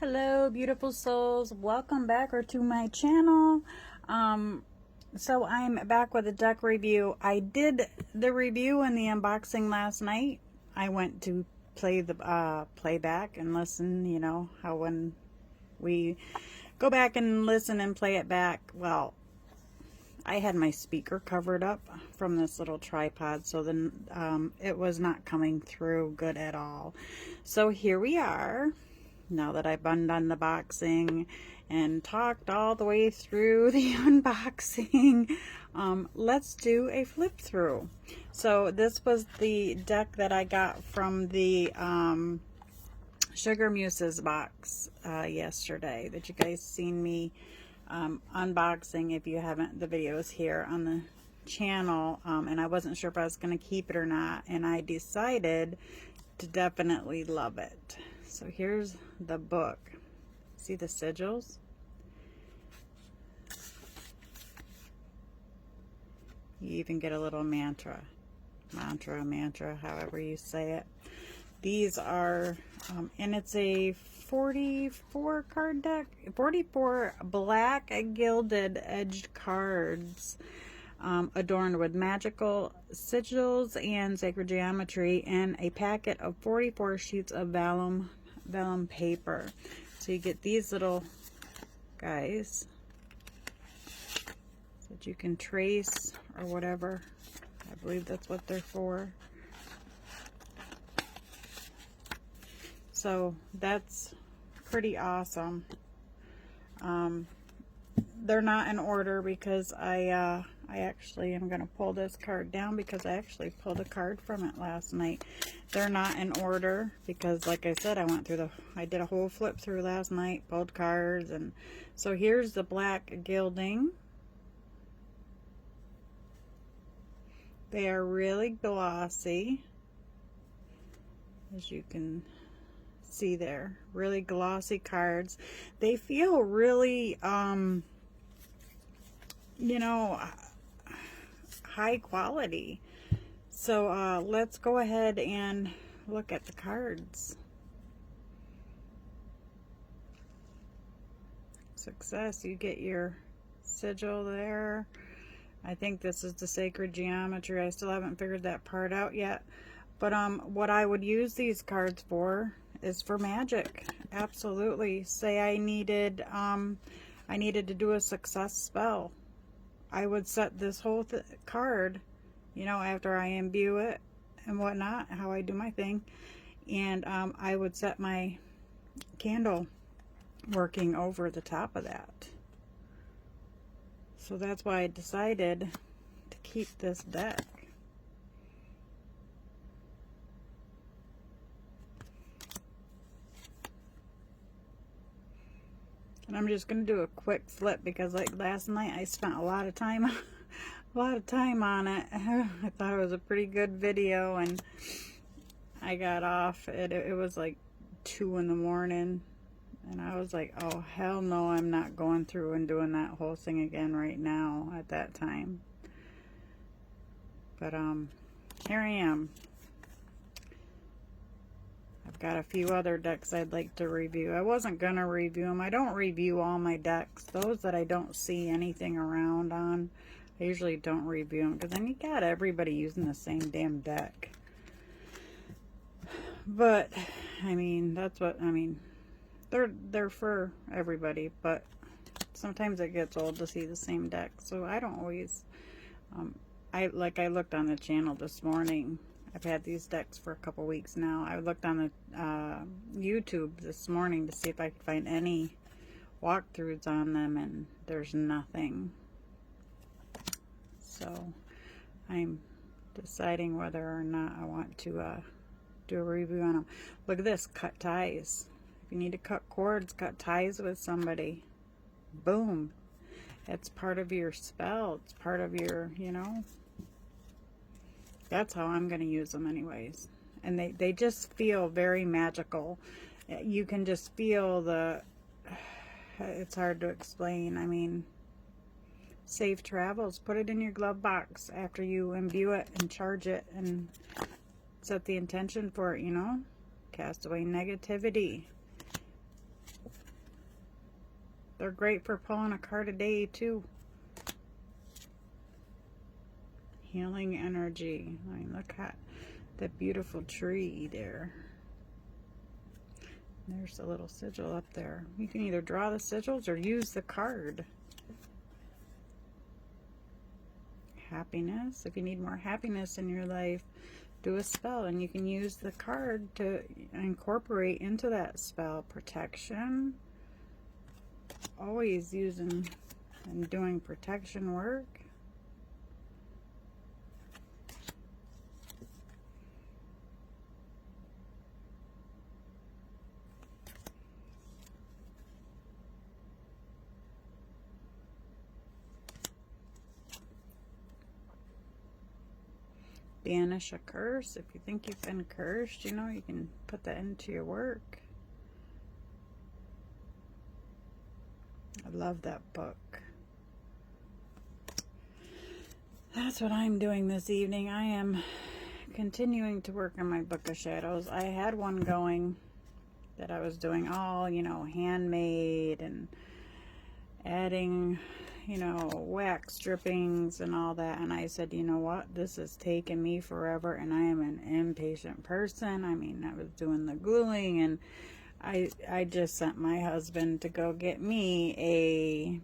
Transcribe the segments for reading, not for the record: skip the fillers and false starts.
Hello beautiful souls, welcome back to my channel. So I'm back with a deck review. I did the review and the unboxing last night. I went to play the playback and listen, you know how when we go back and listen and play it back, well, I had my speaker covered up from this little tripod, so then it was not coming through good at all. So here we are. Now that I've undone the boxing and talked all the way through the unboxing, let's do a flip through. So this was the deck that I got from the Sugar Muses box yesterday that you guys seen me unboxing. If you haven't, the videos here on the channel, and I wasn't sure if I was going to keep it or not, and I decided to definitely love it. So here's the book. See the sigils? You even get a little mantra, however you say it. These are, and it's a 44 card deck, 44 black gilded edged cards, adorned with magical sigils and sacred geometry, and a packet of 44 sheets of vellum paper. So you get these little guys that you can trace or whatever. I believe that's what they're for. So that's pretty awesome. They're not in order because I actually am going to pull this card down because I actually pulled a card from it last night. They're not in order because, like I said, I did a whole flip through last night, pulled cards, and so here's the black gilding. They are really glossy, as you can see there. Really glossy cards. They feel really, you know, high quality. So let's go ahead and look at the cards. Success, you get your sigil there. I think this is the sacred geometry. I still haven't figured that part out yet. But what I would use these cards for is for magic. Absolutely. Say I needed to do a success spell. I would set this whole card, you know, after I imbue it and whatnot, how I do my thing, and I would set my candle working over the top of that. So that's why I decided to keep this deck. And I'm just going to do a quick flip because, like last night, I spent a lot of time on it. I thought it was a pretty good video, and I got off. It was like 2 in the morning, and I was like, oh hell no, I'm not going through and doing that whole thing again right now at that time. But here I am. I've got a few other decks I'd like to review. I wasn't gonna review them. I don't review all my decks. Those that I don't see anything around on, I usually don't review them, because then you got everybody using the same damn deck. But I mean, that's what I mean. They're for everybody, but sometimes it gets old to see the same deck. So I don't always. I looked on the channel this morning. I've had these decks for a couple weeks now. I looked on the YouTube this morning to see if I could find any walkthroughs on them, and there's nothing. So I'm deciding whether or not I want to do a review on them. Look at this, cut ties. If you need to cut cords, cut ties with somebody. Boom. It's part of your spell. It's part of your, you know. That's how I'm going to use them anyways. And they just feel very magical. You can just feel the, it's hard to explain. I mean, safe travels. Put it in your glove box after you imbue it and charge it and set the intention for it, you know. Cast away negativity. They're great for pulling a card a day too. Healing energy. I mean, look at that beautiful tree there. There's a little sigil up there. You can either draw the sigils or use the card. Happiness. If you need more happiness in your life, do a spell and you can use the card to incorporate into that spell. Protection. Always using and doing protection work. Banish a curse. If you think you've been cursed, you know, you can put that into your work. I love that book. That's what I'm doing this evening. I am continuing to work on my Book of Shadows. I had one going that I was doing all, you know, handmade and adding, you know, wax drippings and all that, and I said, you know what, this has taken me forever, and I am an impatient person. I mean, I was doing the gluing, and I just sent my husband to go get me a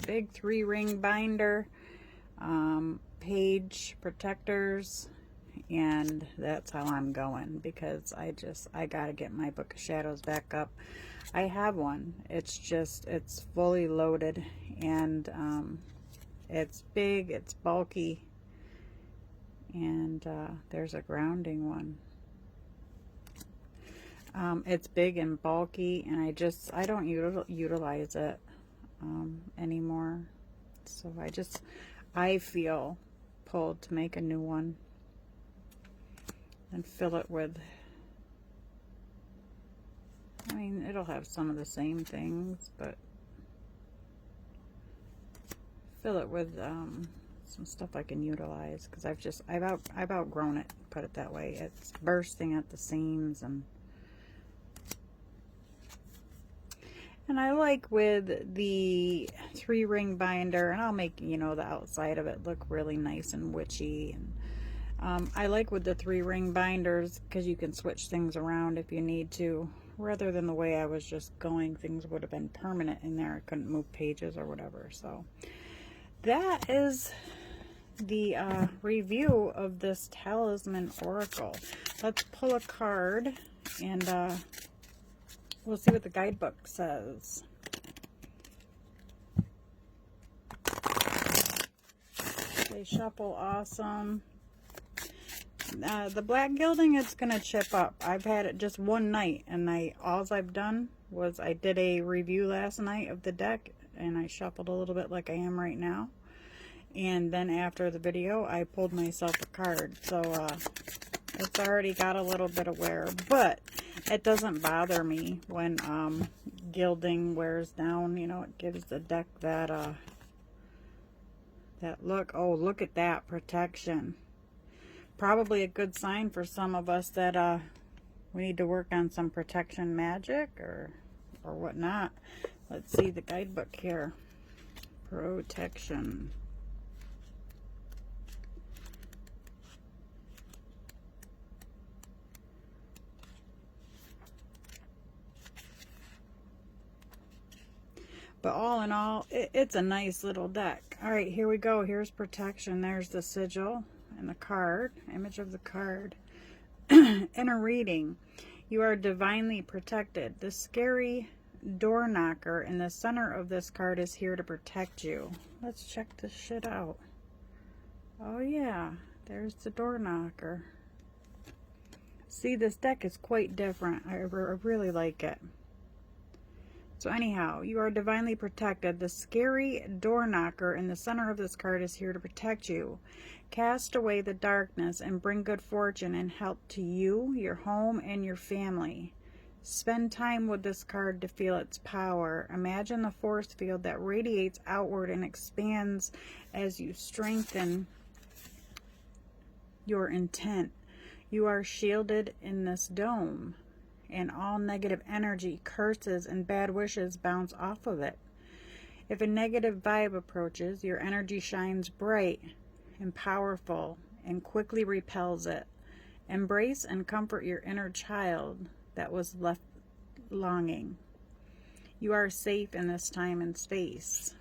big 3-ring binder, page protectors, and that's how I'm going, because I gotta get my Book of Shadows back up. I have one. It's fully loaded, and it's big, it's bulky, and there's a grounding one. It's big and bulky, and I don't utilize it anymore. So I feel pulled to make a new one and fill it with, I mean, it'll have some of the same things, but fill it with some stuff I can utilize, because I've outgrown it, put it that way. It's bursting at the seams, and I like with the 3-ring binder, and I'll make, you know, the outside of it look really nice and witchy, and I like with the 3-ring binders because you can switch things around if you need to, rather than the way I was just going. Things would have been permanent in there. I couldn't move pages or whatever. So that is the review of this Talisman Oracle. Let's pull a card, and we'll see what the guidebook says. They shuffle awesome. The black gilding, it's gonna chip up. I've had it just one night, and all I've done was I did a review last night of the deck, and I shuffled a little bit like I am right now, and then after the video I pulled myself a card. So it's already got a little bit of wear, but it doesn't bother me when gilding wears down. You know, it gives the deck that that look. Oh, look at that protection. Probably a good sign for some of us that we need to work on some protection magic or whatnot. Let's see the guidebook here. Protection. But all in all, it's a nice little deck. All right, here we go. Here's protection. There's the sigil and the card, image of the card. In a reading, you are divinely protected. The scary door knocker in the center of this card is here to protect you. Let's check this shit out. Oh yeah, there's the door knocker. See, this deck is quite different. I really like it. So anyhow, you are divinely protected. The scary door knocker in the center of this card is here to protect you. Cast away the darkness and bring good fortune and help to you, your home, and your family. Spend time with this card to feel its power. Imagine the force field that radiates outward and expands as you strengthen your intent. You are shielded in this dome. and all negative energy, curses, and bad wishes bounce off of it. If a negative vibe approaches, your energy shines bright and powerful and quickly repels it. Embrace and comfort your inner child that was left longing. You are safe in this time and space.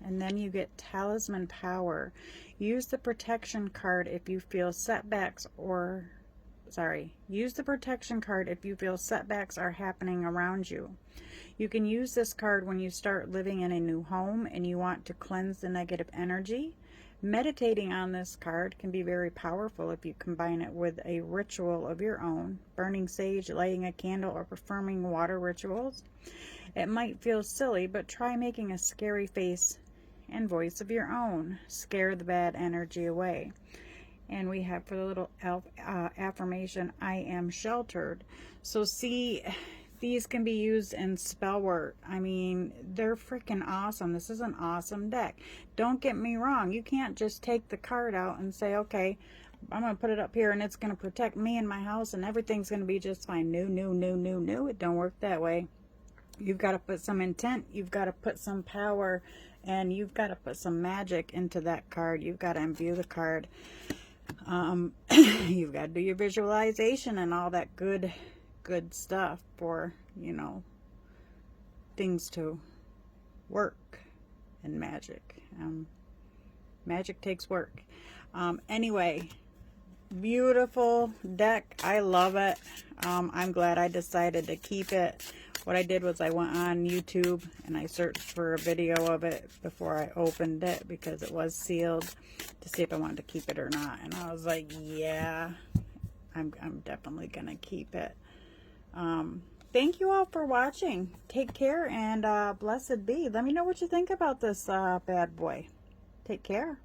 And then you get Talisman Power. Use the protection card if you feel setbacks use the protection card if you feel setbacks are happening around you. You can use this card when you start living in a new home and you want to cleanse the negative energy. Meditating on this card can be very powerful if you combine it with a ritual of your own, burning sage, lighting a candle, or performing water rituals. It might feel silly, but try making a scary face and voice of your own. Scare the bad energy away. And we have for the little affirmation, I am sheltered. So see, these can be used in spell work. I mean, they're freaking awesome. This is an awesome deck. Don't get me wrong. You can't just take the card out and say, okay, I'm going to put it up here and it's going to protect me and my house and everything's going to be just fine. No. It don't work that way. You've got to put some intent. You've got to put some power. And you've got to put some magic into that card. You've got to imbue the card. You've got to do your visualization and all that good stuff for, you know, things to work in magic. Magic takes work. Anyway, beautiful deck. I love it. I'm glad I decided to keep it. What I did was I went on YouTube and I searched for a video of it before I opened it because it was sealed to see if I wanted to keep it or not. And I was like, yeah, I'm definitely going to keep it. Thank you all for watching. Take care and blessed be. Let me know what you think about this bad boy. Take care.